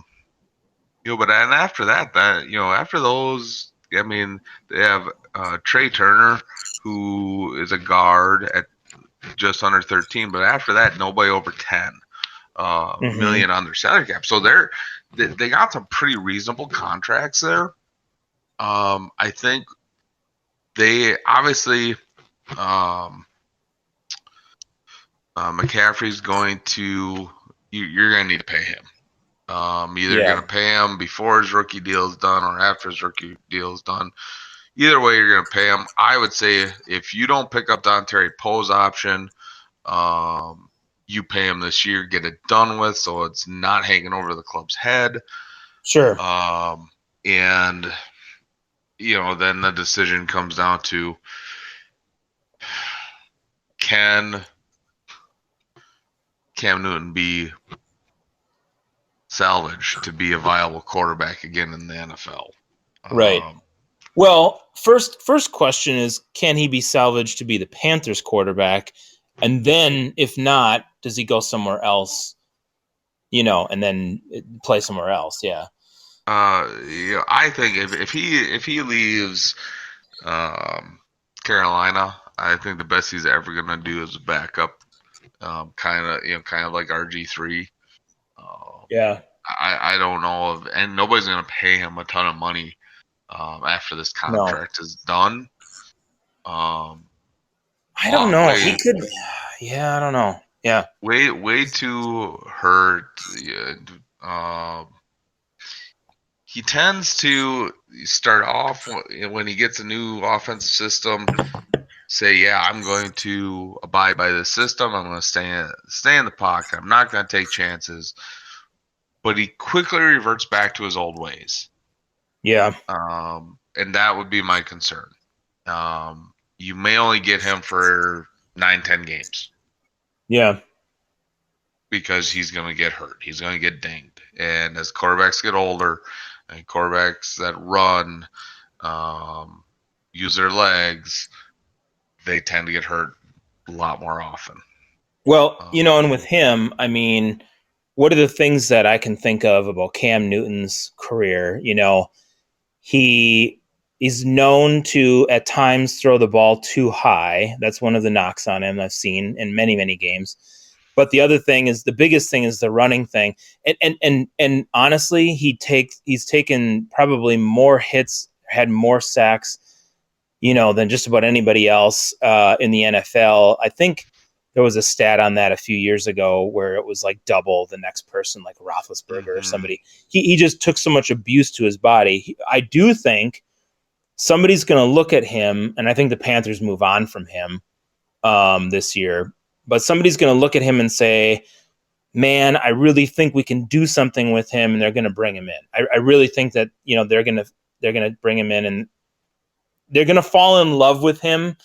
and after that, after those, I mean, they have Trey Turner, who is a guard at just under 13. But after that, nobody over 10 million on their salary cap. So they got some pretty reasonable contracts there. I think they obviously. McCaffrey's going to you're going to need to pay him. Either going to pay him before his rookie deal is done or after his rookie deal is done. Either way, you're going to pay him. I would say if you don't pick up Dontari Poe's option, you pay him this year, get it done with, so it's not hanging over the club's head. Sure. And then the decision comes down to, can Cam Newton be salvaged to be a viable quarterback again in the NFL? Right. Well, first question is, can he be salvaged to be the Panthers quarterback? And then if not, does he go somewhere else, and then play somewhere else? Yeah. I think if he leaves Carolina, I think the best he's ever going to do is a backup, kind of like RG3. Yeah. I don't know of, and nobody's going to pay him a ton of money after this No, contract is done. Um, I don't but know. He could. Yeah, I don't know. Yeah, way too hurt. Yeah, he tends to start off when he gets a new offensive system. Say, yeah, I'm going to abide by this system. I'm going to stay in the pocket. I'm not going to take chances. But he quickly reverts back to his old ways, yeah, and that would be my concern. You may only get him for 9, 10 games yeah. because he's going to get hurt. He's going to get dinged. And as quarterbacks get older, and quarterbacks that run, um, use their legs, they tend to get hurt a lot more often. Well, Um, and with him, I mean, what are the things that I can think of about Cam Newton's career? He is known to at times throw the ball too high. That's one of the knocks on him I've seen in many, many games. But the other thing is the biggest thing is the running thing. And honestly, he's taken probably more hits, had more sacks, than just about anybody else in the NFL. I think there was a stat on that a few years ago where it was like double the next person, like Roethlisberger or mm-hmm. somebody. He just took so much abuse to his body. I do think somebody's going to look at him, and I think the Panthers move on from him this year. But somebody's going to look at him and say, "Man, I really think we can do something with him," and they're going to bring him in. I really think that they're going to bring him in, and they're going to fall in love with him.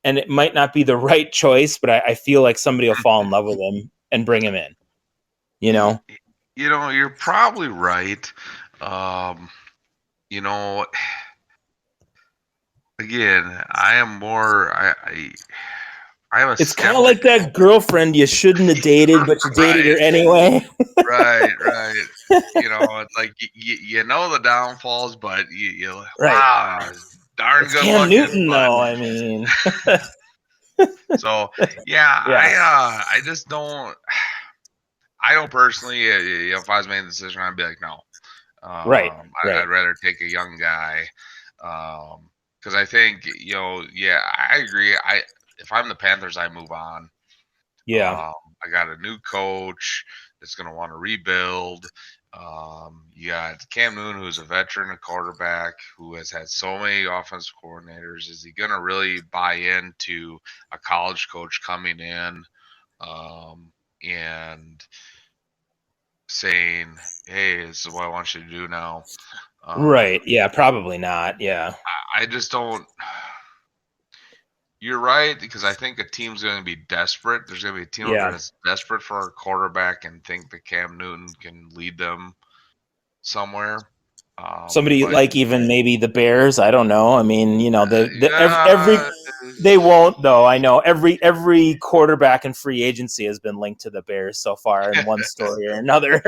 And it might not be the right choice, but I feel like somebody will fall in love with him and bring him in. You know, You're probably right. Um, you know, again, I am more. I have a it's kind of skeptic. like that girlfriend you shouldn't have dated, but you dated Right, her anyway. right. It's like you know the downfalls, but Right. wow, darn It's good Cam looking. Newton, But though. I mean, so yeah, yeah, I just don't. I don't personally. If I was making the decision, I'd be like, no. right, I'd right. rather take a young guy. Because I think yeah, I agree. If I'm the Panthers, I move on. Yeah, I got a new coach that's going to want to rebuild. You got Cam Newton, who's a veteran, a quarterback who has had so many offensive coordinators. Is he going to really buy into a college coach coming in and saying, "Hey, this is what I want you to do now"? right. Yeah, probably not. Yeah, I just don't. You're right because I think a team's going to be desperate. There's going to be a team out there yeah. that's desperate for a quarterback and think that Cam Newton can lead them somewhere. Somebody But like even maybe the Bears. I don't know. I mean, every yeah, they won't though. I know every quarterback in free agency has been linked to the Bears so far in one story or another.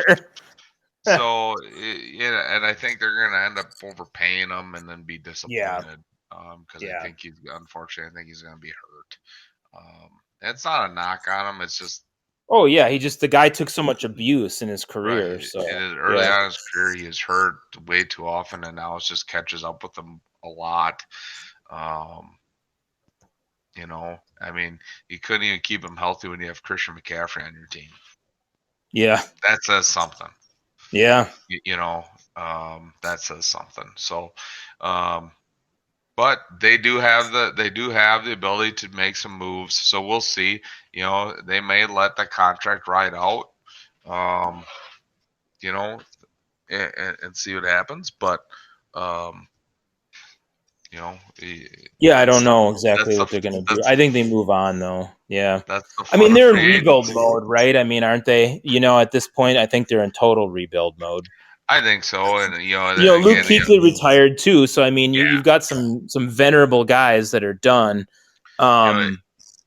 so yeah, and I think they're going to end up overpaying him and then be Yeah, disappointed because I yeah. think unfortunately, I think he's going to be hurt. It's not a knock on him. It's just Oh yeah, the guy took so much abuse in his right. career. So Early yeah, on in his career, he is hurt way too often, and now it just catches up with him a lot. Um, I mean, you couldn't even keep him healthy when you have Christian McCaffrey on your team. yeah, That says something. yeah, That says something. So, um, but they do have the ability to make some moves. So we'll see. They may let the contract ride out. Um, you know, and see what happens. But um, yeah. I don't that's know exactly that's the what they're gonna do. that's I think they move on though. Yeah, that's the I mean fun of they're in free rebuild agency. mode, right? I mean, aren't they? At this point, I think they're in total rebuild mode. I think so, and Luke again, Kuechly retired too, so I mean, yeah, you've got some venerable guys that are done. you know, Um,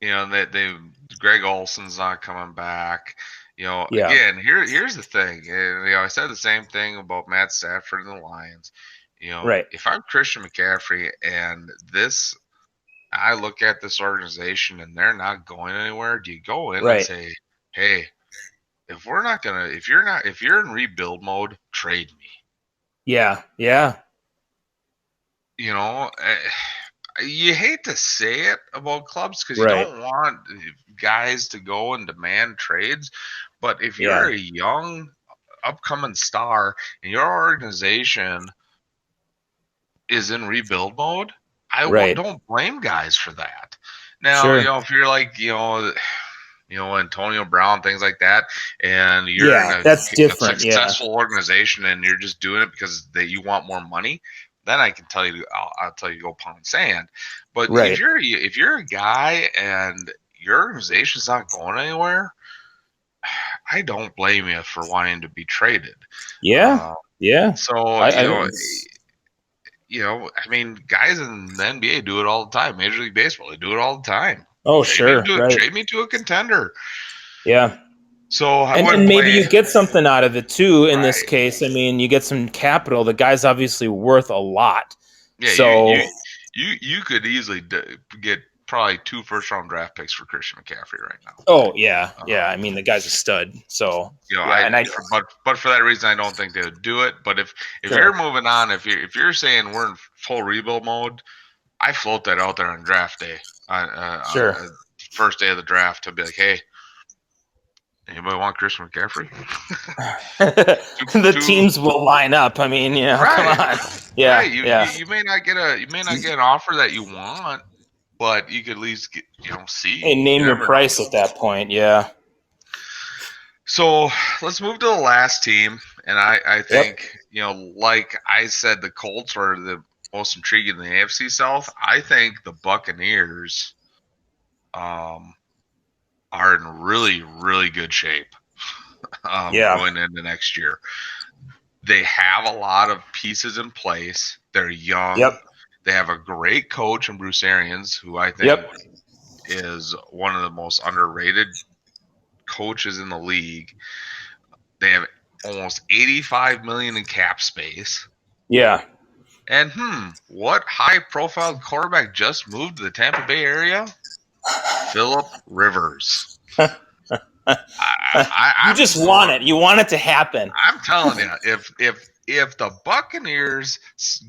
they Greg Olson's not coming back. yeah, Again, here's the thing, and I said the same thing about Matt Stafford and the Lions. right, If I'm Christian McCaffrey and I look at this organization and they're not going anywhere, do you go in and right. say, "Hey, if we're not gonna, if you're in rebuild mode, trade me. Yeah, yeah, You know, you hate to say it about clubs because you right. don't want guys to go and demand trades. But if you're Yeah, a young, upcoming star and your organization is in rebuild mode, right. don't blame guys for that. Now, Sure. if you're like, Antonio Brown, things like that, and you're in Yeah, that's a different. Yeah, successful organization and you're just doing it because you want more money, then I can tell you, I'll tell you to go pound sand. But right. if you're a guy and your organization's not going anywhere, I don't blame you for wanting to be traded. Yeah, Uh, yeah. so I I mean, guys in the NBA do it all the time. Major League Baseball, they do it all the time. oh, sure. Right. Trade me to a contender. Yeah. So I And wouldn't maybe blame. you get something out of it too in this Right. case. I mean, you get some capital. The guy's obviously worth a lot. Yeah, So, you could easily get probably 2 first-round draft picks for Christian McCaffrey right now. oh yeah, yeah. I Um, mean, the guy's a stud. So, yeah, I and I but for that reason, I don't think they would do it. But if you're sure, moving on, if you're saying we're in full rebuild mode, I float that out there on draft day, sure. first day of the draft, to be like, hey, anybody want Christian McCaffrey? two, The two, teams will line up. I mean, come right, on. right. Yeah, yeah. You may not get an offer that you want, but you could at least get, see. And You name your never know. price at that point. Yeah. So let's move to the last team, and I Yep. think like I said, the Colts are the most intriguing in the AFC South. I think the Buccaneers um, are in really really good shape Yeah. going into next year. They have a lot of pieces in place. They're young. Yep. They have a great coach in Bruce Arians, who I think Yep. is one of the most underrated coaches in the league. They have almost 85 million in cap space. Yeah. And what high-profile quarterback just moved to the Tampa Bay area? Philip Rivers. You just want it. You want it to happen. I'm telling you, if the Buccaneers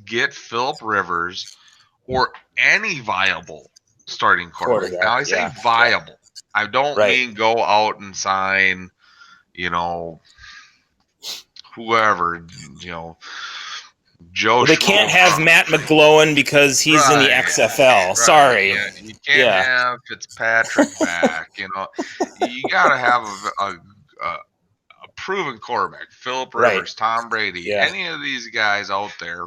get Philip Rivers or any viable starting quarterback, now I say Yeah. viable. I don't Right. mean go out and sign, whoever, Joe. Well, they can't have Matt McGlowan because he's in the Right, XFL. right. Sorry. Yeah, you can't have Fitzpatrick back. You got to have a proven quarterback. Philip Right. Rivers, Tom Brady, Yeah. any of these guys out there.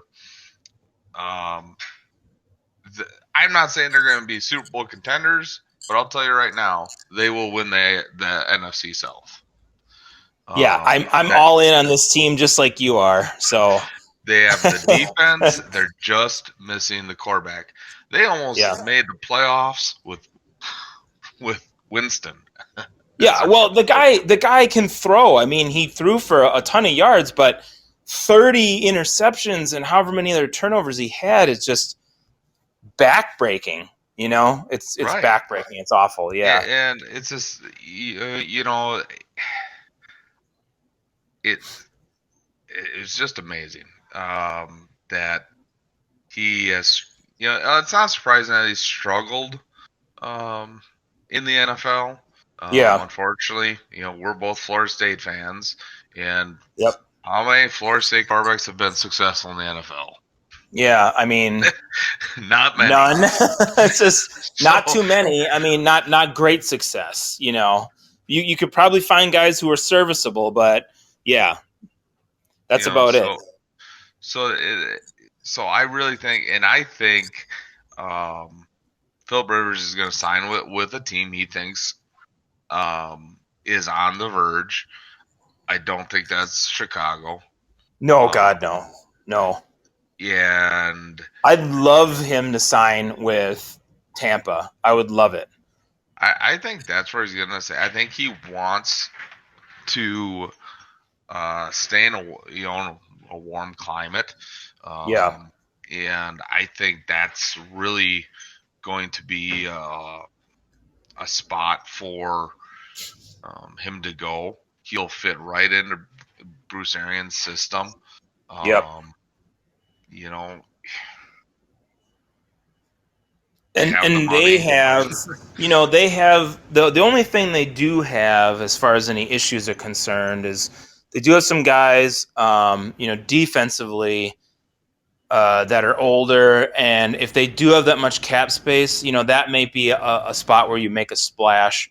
I'm not saying they're going to be Super Bowl contenders, but I'll tell you right now, they will win the NFC South. Yeah, I'm all in on this team just like you are. So they have the defense. They're just missing the quarterback. They almost made the playoffs with Winston. Yeah, well, the guy can throw. I mean, he threw for a ton of yards, but 30 interceptions and however many other turnovers he had is just backbreaking. It's Right. backbreaking. It's awful. Yeah, and it's just it's just amazing that he has. It's not surprising that he's struggled in the NFL. Yeah. Unfortunately, we're both Florida State fans, and Yep. how many Florida State quarterbacks have been successful in the NFL? Yeah, I mean, not many. None. It's just not too many. I mean, not great success. You could probably find guys who are serviceable, but yeah, that's about it. So I really think, and I think Philip Rivers is going to sign with a team he thinks is on the verge. I don't think that's Chicago. No, God, no. And I'd love him to sign with Tampa. I would love it. I think that's where he's going to say. I think he wants to stay in a warm climate. Yeah. And I think that's really going to be a spot for him to go. he'll fit right into Bruce Arians' system. Yep. You know, they And have the and they money. have, they have the only thing they do have as far as any issues are concerned is they do have some guys, defensively, that are older, and if they do have that much cap space, that may be a spot where you make a splash.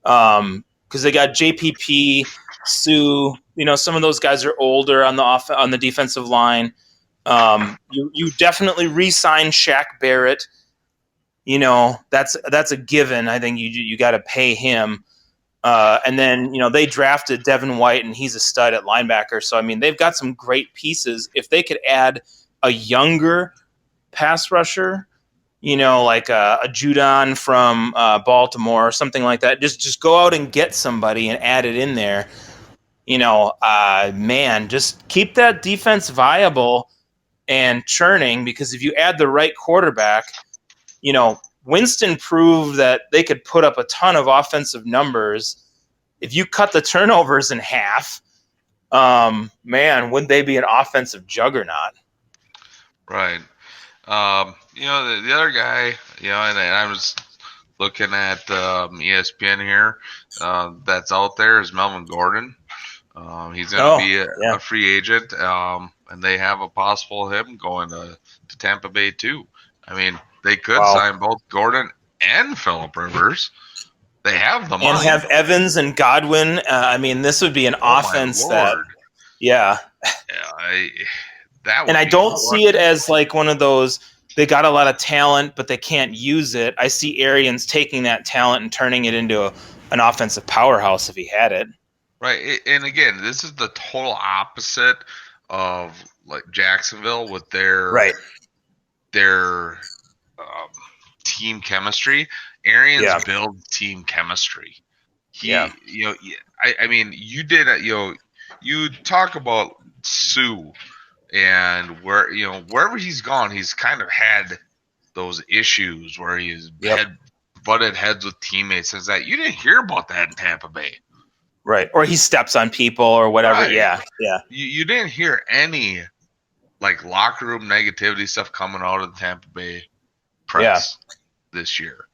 Because they got JPP, Sue, some of those guys are older on the defensive line. You definitely re-sign Shaq Barrett. That's a given. I think you got to pay him. And then they drafted Devin White, and he's a stud at linebacker. So I mean, they've got some great pieces. If they could add a younger pass rusher, like a Judon from Baltimore or something like that, just go out and get somebody and add it in there. Man, just keep that defense viable and churning, because if you add the right quarterback, Winston proved that they could put up a ton of offensive numbers. If you cut the turnovers in half, man, wouldn't they be an offensive juggernaut? Right. The other guy, and I was looking at ESPN here, that's out there is Melvin Gordon. He's going to be a free agent, and they have a possible him going to Tampa Bay too. I mean, they could sign both Gordon and Phillip Rivers. They have the money. And have Evans and Godwin. I mean, this would be an offense that, yeah. That would and I don't see it as like one of those, they got a lot of talent, but they can't use it. I see Arians taking that talent and turning it into an offensive powerhouse if he had it. Right. And again, this is the total opposite of like Jacksonville with their team chemistry. Arians build team chemistry. I mean, you did you talk about Sue, and wherever he's gone, he's kind of had those issues where he's butted heads with teammates. Is that you didn't hear about that in Tampa Bay? Right. Or he steps on people or whatever. Right. Yeah. You didn't hear any like locker room negativity stuff coming out of the Tampa Bay press this year.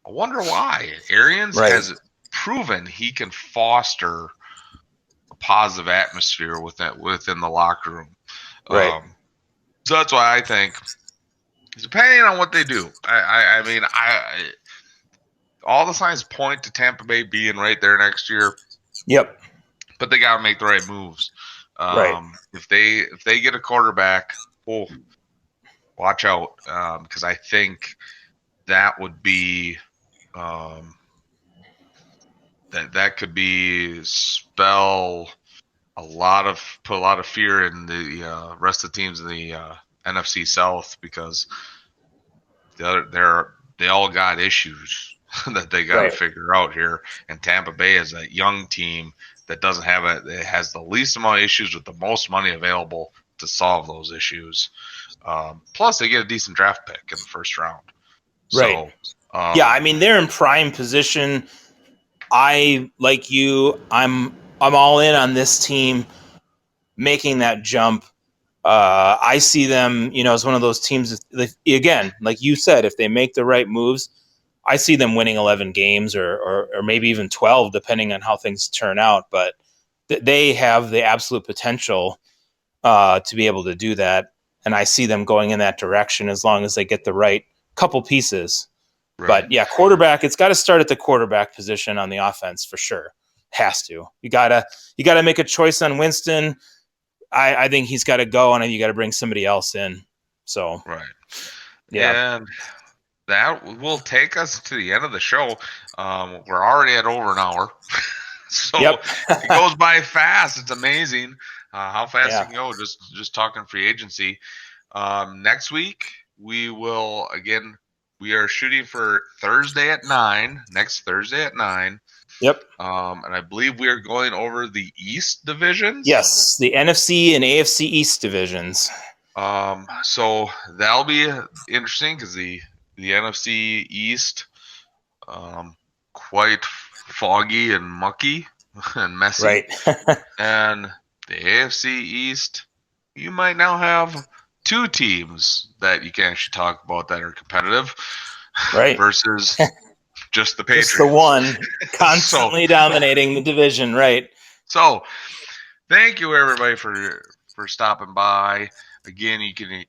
I wonder why. Arians has proven he can foster a positive atmosphere within the locker room. Right. So that's why I think, depending on what they do, I mean, all the signs point to Tampa Bay being right there next year. Yep. But they got to make the right moves. If they get a quarterback, watch out, because I think that would be that could be spell put a lot of fear in the rest of the teams in the NFC South, because they all got issues that they got to figure out here. And Tampa Bay is a young team that doesn't have it has the least amount of issues with the most money available to solve those issues. Plus, they get a decent draft pick in the first round. Right. So, I mean, they're in prime position. I'm all in on this team making that jump. I see them, as one of those teams. Again, like you said, if they make the right moves, I see them winning 11 games or maybe even 12, depending on how things turn out. But they have the absolute potential to be able to do that. And I see them going in that direction as long as they get the right couple pieces. Right. But quarterback, it's got to start at the quarterback position on the offense for sure. Has to. You gotta make a choice on Winston. I think he's got to go, and you got to bring somebody else in. So and that will take us to the end of the show. We're already at over an hour, so it goes by fast. It's amazing how fast it can go. Just talking free agency. Next week we will again. We are shooting for Thursday at 9. Next Thursday at 9. Yep. And I believe we are going over the East divisions. Yes, the NFC and AFC East divisions. So that'll be interesting because the NFC East, quite foggy and mucky. and messy. Right. And the AFC East, you might now have two teams that you can actually talk about that are competitive, Right. versus just the Patriots. Just the one constantly dominating the division. Right. So, thank you everybody for stopping by. Again, you can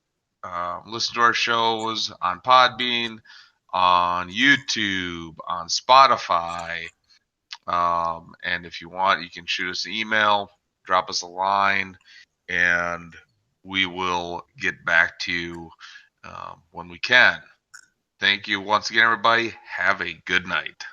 listen to our shows on Podbean, on YouTube, on Spotify. And if you want, you can shoot us an email, drop us a line, and we will get back to you when we can. Thank you once again, everybody. Have a good night.